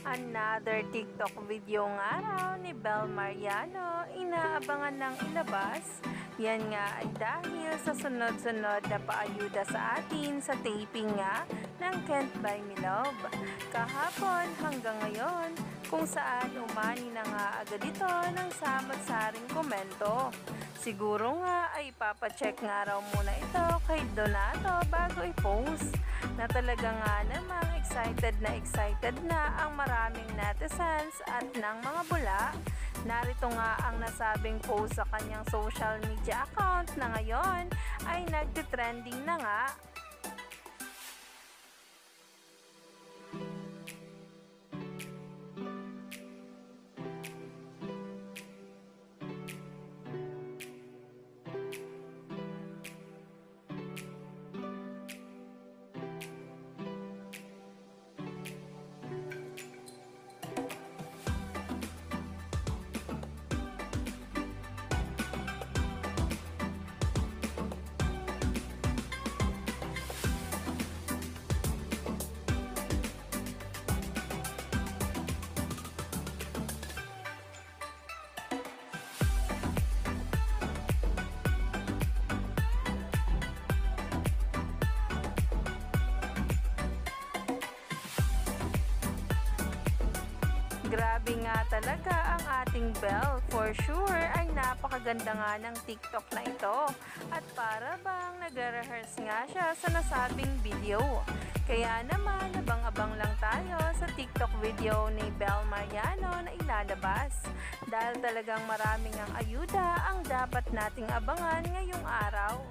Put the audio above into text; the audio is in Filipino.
Another TikTok video nga raw ni Bel Mariano inaabangan ng ilabas. Yan nga ay dahil sa sunod-sunod na paayuda sa atin sa taping nga ng Can't Buy Me Love. Kahapon hanggang ngayon kung saan umani na nga agad ito ng samot-saring komento. Siguro nga ay papacheck nga raw muna ito kay Donato bago i-post na talaga nga namang excited na ang maraming netizens at ng mga bula. Narito nga ang nasabing post sa kanyang social media account na ngayon ay nagtitrending na nga. Grabe nga talaga ang ating Bel. For sure ay napakaganda nga ng TikTok na ito. At para bang nag-rehearse nga siya sa nasabing video. Kaya naman abang-abang lang tayo sa TikTok video ni Bel Mariano na ilalabas. Dahil talagang maraming ang ayuda ang dapat nating abangan ngayong araw.